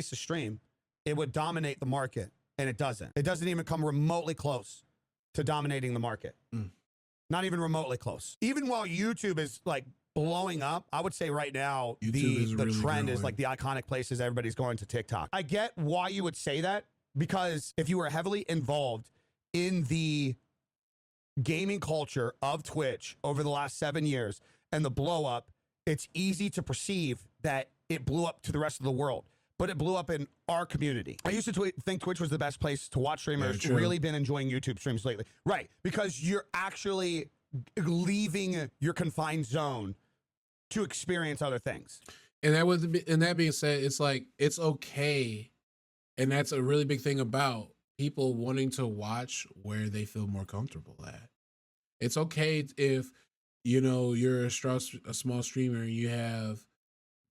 to stream, it would dominate the market, and it doesn't. It doesn't even come remotely close to dominating the market. Not even remotely close. Even while YouTube is like blowing up, I would say right now the really trend is like the iconic places everybody's going to TikTok. I get why you would say that, because if you were heavily involved in the gaming culture of Twitch over the last 7 years and the blow up, it's easy to perceive that it blew up to the rest of the world, but it blew up in our community. I used to think Twitch was the best place to watch streamers. Really been enjoying YouTube streams lately. Right, because you're actually leaving your confined zone to experience other things. And that being said, it's like, it's okay. And that's a really big thing about people wanting to watch where they feel more comfortable at. It's okay if, you know, you're a small streamer and you have,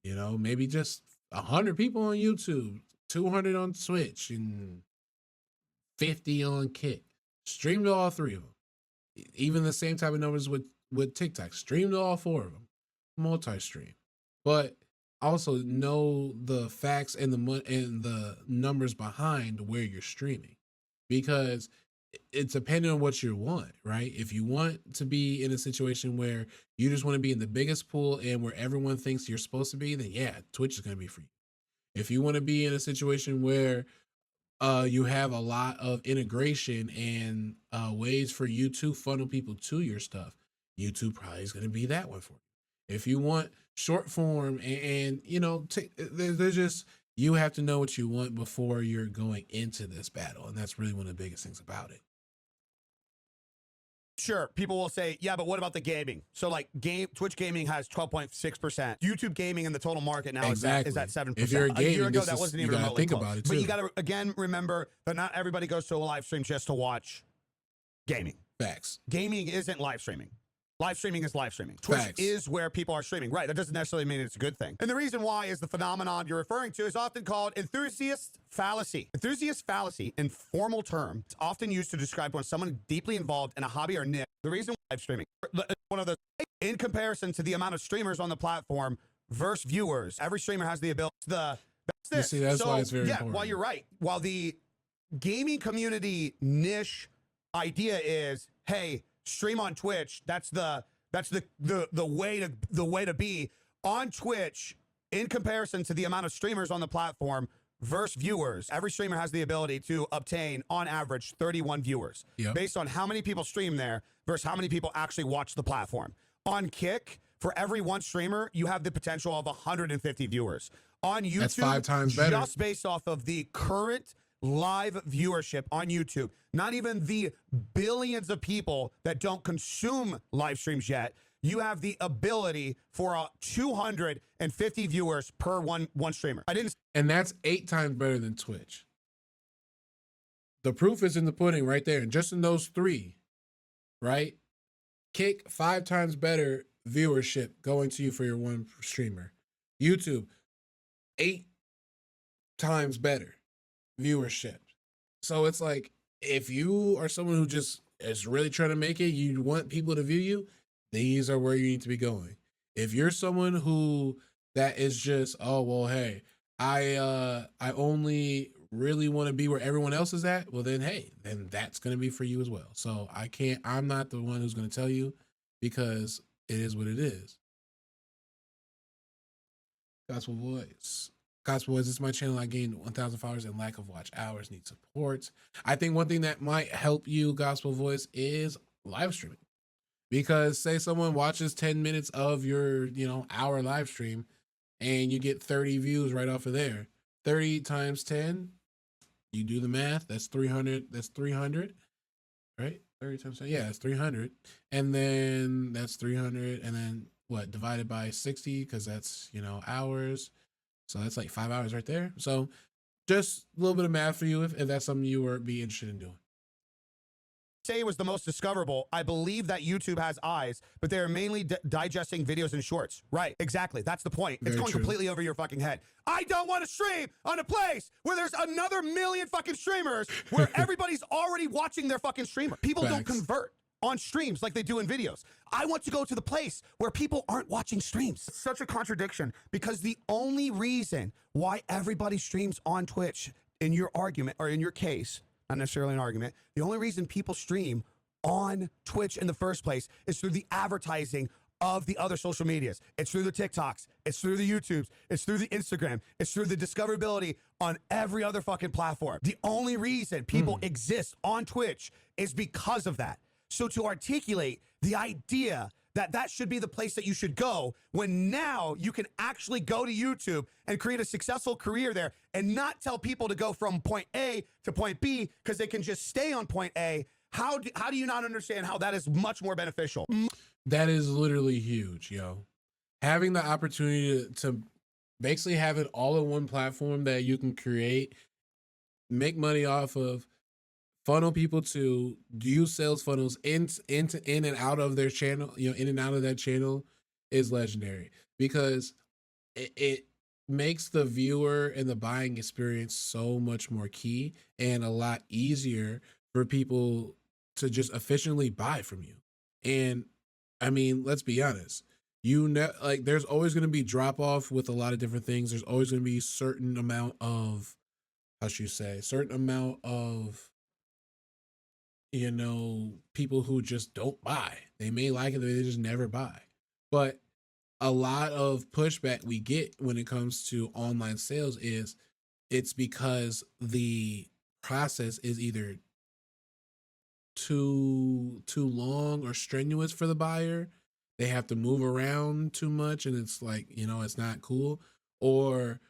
you know, maybe just 100 people on YouTube, 200 on Twitch, and 50 on Kick. Stream to all 3 of them. Even the same type of numbers with TikTok. Stream to all 4 of them. Multi-stream. But also know the facts and the numbers behind where you're streaming, because it's depending on what you want, right? If you want to be in a situation where you just want to be in the biggest pool and where everyone thinks you're supposed to be, then yeah, Twitch is going to be for you. If you want to be in a situation where you have a lot of integration and ways for you to funnel people to your stuff, YouTube probably is going to be that one for you. If you want short form and you know, there's just, you have to know what you want before you're going into this battle. And that's really one of the biggest things about it. Sure, people will say, yeah, but what about the gaming? So like Twitch gaming has 12.6%. YouTube gaming in the total market now is at 7%. If you're a year ago, that wasn't even remotely close. About it too. But you got to, again, remember that not everybody goes to a live stream just to watch gaming. Facts. Gaming isn't live streaming. Live streaming is live streaming. Twitch is where people are streaming. Right, that doesn't necessarily mean it's a good thing. And the reason why is the phenomenon you're referring to is often called enthusiast fallacy. Enthusiast fallacy, in formal term, it's often used to describe when someone deeply involved in a hobby or niche. The reason why live streaming, one of the, in comparison to the amount of streamers on the platform versus viewers, every streamer has the ability. That's see, that's why it's very important. While you're right, while the gaming community niche idea is, hey, stream on Twitch. That's the way to be on Twitch in comparison to the amount of streamers on the platform versus viewers. Every streamer has the ability to obtain, on average, 31 viewers based on how many people stream there versus how many people actually watch the platform. On Kick, for every one streamer, you have the potential of 150 viewers. On YouTube, that's 5 times better. Just based off of the current live viewership on YouTube, not even the billions of people that don't consume live streams yet, you have the ability for 250 viewers per one streamer. And that's 8 times better than Twitch. The proof is in the pudding right there. And just in those 3, right? Kick, 5 times better viewership going to you for your one streamer. YouTube, 8 times better viewership. So it's like, if you are someone who just is really trying to make it, you want people to view you, these are where you need to be going. If you're someone who that is just, oh well, hey, I only really want to be where everyone else is at, well then hey, then that's going to be for you as well. So I'm not the one who's going to tell you, because it is what it is. Gospel Voice. Gospel Voice, this is my channel. I gained 1,000 followers and lack of watch hours, need support. I think one thing that might help you, Gospel Voice, is live streaming. Because say someone watches 10 minutes of your, hour live stream and you get 30 views right off of there. 30 times 10, you do the math, that's 300, right? 30 times 10, yeah, that's 300. And then that's 300, and then what, divided by 60, because that's, hours. So that's like 5 hours right there. So just a little bit of math for you if that's something you would be interested in doing. Say it was the most discoverable. I believe that YouTube has eyes, but they're mainly digesting videos and shorts. Right, exactly. That's the point. It's going completely over your fucking head. I don't want to stream on a place where there's another million fucking streamers where everybody's already watching their fucking streamer. People don't convert. on streams like they do in videos. I want to go to the place where people aren't watching streams. It's such a contradiction because the only reason why everybody streams on Twitch, in your argument, or in your case, not necessarily an argument, the only reason people stream on Twitch in the first place is through the advertising of the other social medias. It's through the TikToks, it's through the YouTubes, it's through the Instagram, it's through the discoverability on every other fucking platform. The only reason people exist on Twitch is because of that. So to articulate the idea that that should be the place that you should go, when now you can actually go to YouTube and create a successful career there and not tell people to go from point A to point B because they can just stay on point A. How do you not understand how that is much more beneficial? That is literally huge, yo. Having the opportunity to basically have it all in one platform that you can create, make money off of, funnel people to, use sales funnels in and out of their channel, in and out of that channel, is legendary because it makes the viewer and the buying experience so much more key and a lot easier for people to just efficiently buy from you. And I mean, let's be honest. There's always going to be drop off with a lot of different things. There's always going to be certain amount of, people who just don't buy. They may like it, they just never buy. But a lot of pushback we get when it comes to online sales is it's because the process is either too long or strenuous for the buyer. They have to move around too much and it's like, it's not cool, or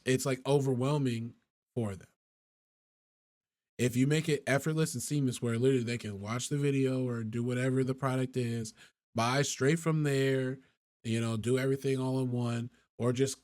it's like overwhelming for them. If you make it effortless and seamless where literally they can watch the video or do whatever the product is, buy straight from there, do everything all in one, or just,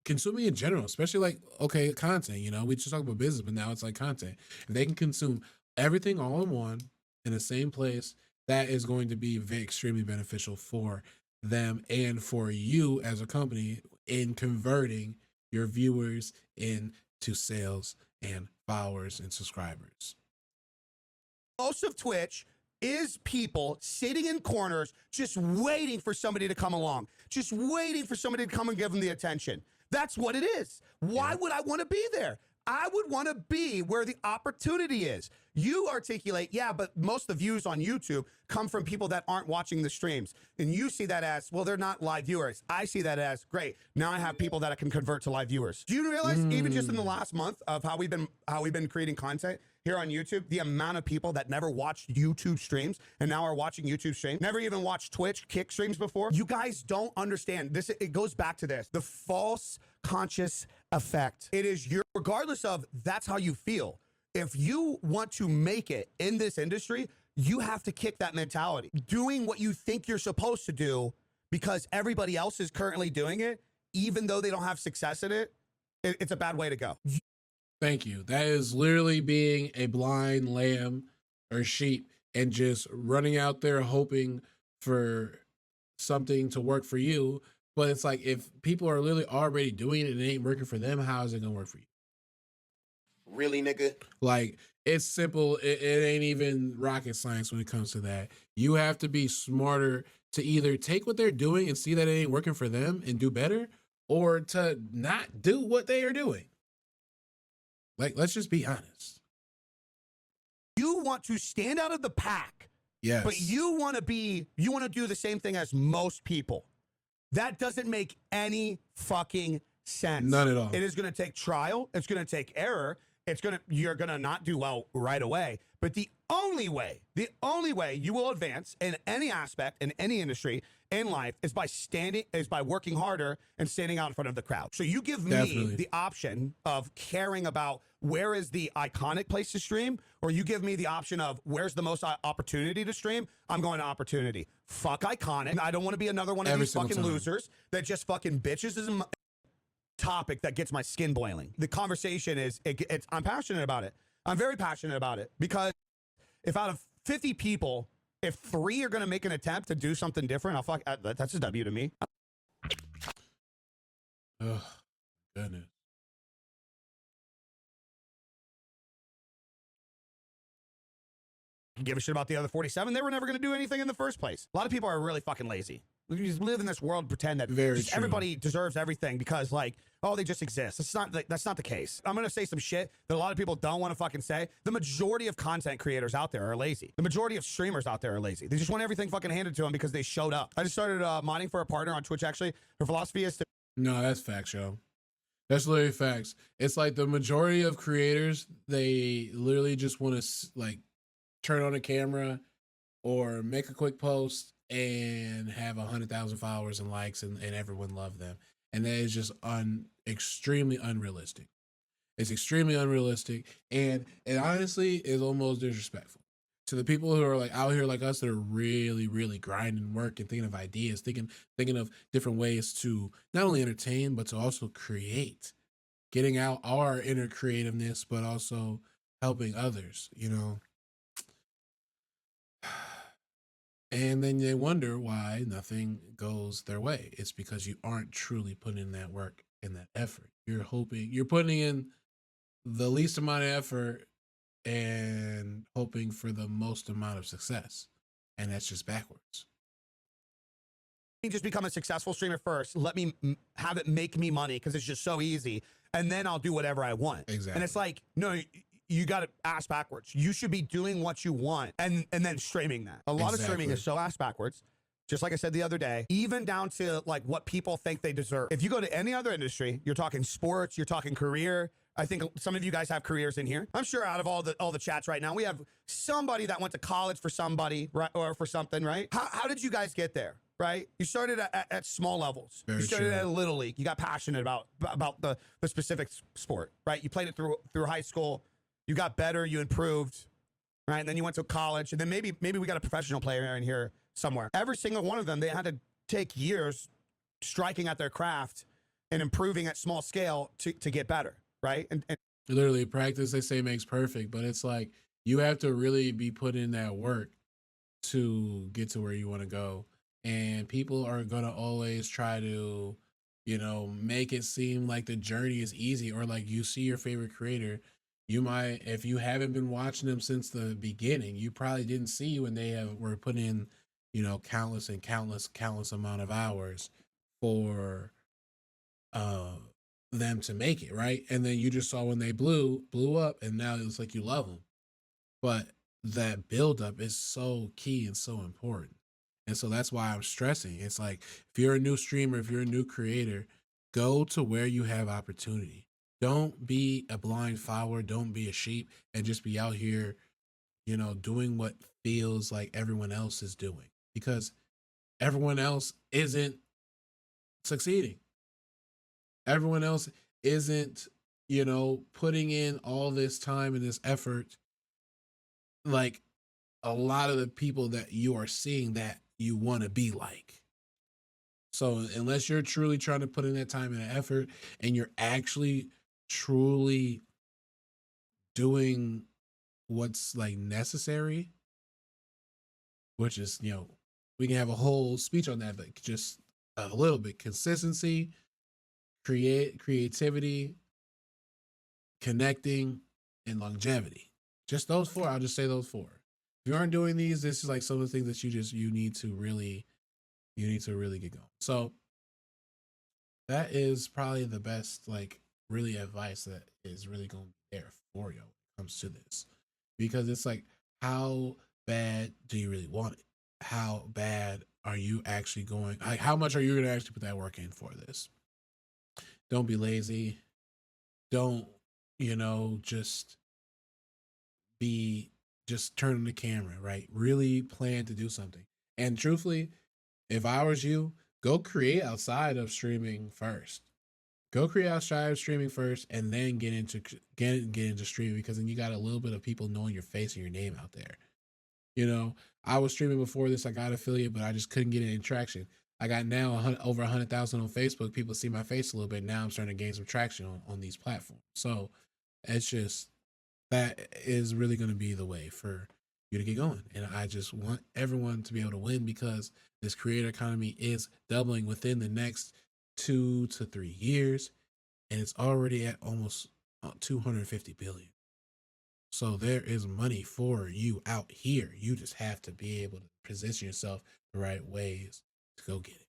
consuming in general, especially like, okay, content, we just talked about business, but now it's like content. If they can consume everything all in one in the same place, that is going to be extremely beneficial for them and for you as a company in converting your viewers into sales and followers and subscribers. Most of Twitch is people sitting in corners just waiting for somebody to come along, just waiting for somebody to come and give them the attention. That's what it is. Why would I want to be there? I would want to be where the opportunity is. You articulate, yeah, but most of the views on YouTube come from people that aren't watching the streams. And you see that as, well, they're not live viewers. I see that as, great, now I have people that I can convert to live viewers. Do you realize even just in the last month of how we've been creating content here on YouTube, the amount of people that never watched YouTube streams and now are watching YouTube streams, never even watched Twitch kick streams before? You guys don't understand this. It goes back to this, the false conscious effect. It is regardless of that's how you feel. If you want to make it in this industry, you have to kick that mentality. Doing what you think you're supposed to do because everybody else is currently doing it, even though they don't have success in it, it's a bad way to go. Thank you. That is literally being a blind lamb or sheep and just running out there hoping for something to work for you. But it's like, if people are literally already doing it and it ain't working for them, how is it gonna work for you? Really, nigga? Like, it's simple. It ain't even rocket science when it comes to that. You have to be smarter to either take what they're doing and see that it ain't working for them and do better, or to not do what they are doing. Like, let's just be honest. You want to stand out of the pack, yes, but you want to do the same thing as most people. That doesn't make any fucking sense. None at all. It is going to take trial. It's going to take error. You're going to not do well right away. But the only way you will advance in any aspect, in any industry, in life, is by working harder and standing out in front of the crowd. So you give me the option of caring about where is the iconic place to stream, or you give me the option of where's the most opportunity to stream. I'm going to opportunity. Fuck iconic. I don't want to be another one of these fucking losers that just fucking bitches is a topic that gets my skin boiling. The conversation is, I'm passionate about it. I'm very passionate about it, because if out of 50 people, if 3 are going to make an attempt to do something different, that's a W to me. Oh, goodness. fucking give a shit about the other 47. They were never going to do anything in the first place. A lot of people are really fucking lazy. We just live in this world, pretend that just everybody deserves everything because, like, oh, they just exist. That's not the case. I'm going to say some shit that a lot of people don't want to fucking say. The majority of content creators out there are lazy. The majority of streamers out there are lazy. They just want everything fucking handed to them because they showed up. I just started mining for a partner on Twitch, actually. Her philosophy is to... No, that's facts, yo. That's literally facts. It's like the majority of creators, they literally just want to, like, turn on a camera or make a quick post and have 100,000 followers and likes and everyone love them. And that is just extremely unrealistic. It's extremely unrealistic. And it honestly is almost disrespectful to the people who are like out here like us that are really, really grinding work and thinking of ideas, thinking of different ways to not only entertain, but to also create, getting out our inner creativeness, but also helping others, you know? And then they wonder why nothing goes their way. It's because you aren't truly putting in that work and that effort. You're putting in the least amount of effort and hoping for the most amount of success. And that's just backwards. Just become a successful streamer first. Let me have it make me money because it's just so easy. And then I'll do whatever I want. Exactly. And it's like, no, you got to ass backwards. You should be doing what you want and then streaming that. A lot of streaming is so ass backwards. Just like I said the other day, even down to like what people think they deserve. If you go to any other industry, you're talking sports, you're talking career. I think some of you guys have careers in here. I'm sure out of all the chats right now, we have somebody that went to college for somebody, right, or for something, right? How did you guys get there? Right? You started at small levels. You started at a little league. You got passionate about the specific sport, right? You played it through high school. You got better, you improved, right? And then you went to college, and then maybe we got a professional player in here somewhere. Every single one of them, they had to take years striking at their craft and improving at small scale to get better, right? And literally, practice, they say, makes perfect, but it's like you have to really be put in that work to get to where you want to go. And people are going to always try to, you know, make it seem like the journey is easy, or like you see your favorite creator. You might, if you haven't been watching them since the beginning, you probably didn't see when they were putting in, you know, countless amount of hours for them to make it, right? And then you just saw when they blew up, and now it's like you love them. But that buildup is so key and so important. And so that's why I'm stressing. It's like, if you're a new streamer, if you're a new creator, go to where you have opportunity. Don't be a blind follower. Don't be a sheep and just be out here, you know, doing what feels like everyone else is doing, because everyone else isn't succeeding. Everyone else isn't, you know, putting in all this time and this effort. Like a lot of the people that you are seeing that you want to be like. So unless you're truly trying to put in that time and that effort, and you're actually truly doing what's like necessary, which is, you know, we can have a whole speech on that, but just a little bit: consistency, creativity, connecting, and longevity. Just those four. I'll just say those four. If you aren't doing these, this is like some of the things that you need to really get going. So that is probably the best, like, really advice that is really going to be there for you when it comes to this, because it's like, how bad do you really want it? How bad are you actually going? Like, how much are you going to actually put that work in for this? Don't be lazy. Don't, you know, just turn on the camera, right? Really plan to do something. And truthfully, if I was you, go create outside of streaming first. Go create outside of streaming first, and then get into streaming, because then you got a little bit of people knowing your face and your name out there. You know, I was streaming before this. I got affiliate, but I just couldn't get any traction. I got now over 100,000 on Facebook. People see my face a little bit. Now I'm starting to gain some traction on these platforms. So it's just, that is really going to be the way for you to get going. And I just want everyone to be able to win, because this creator economy is doubling within the next 2 to 3 years. And it's already at almost 250 billion. So there is money for you out here. You just have to be able to position yourself the right ways to go get it.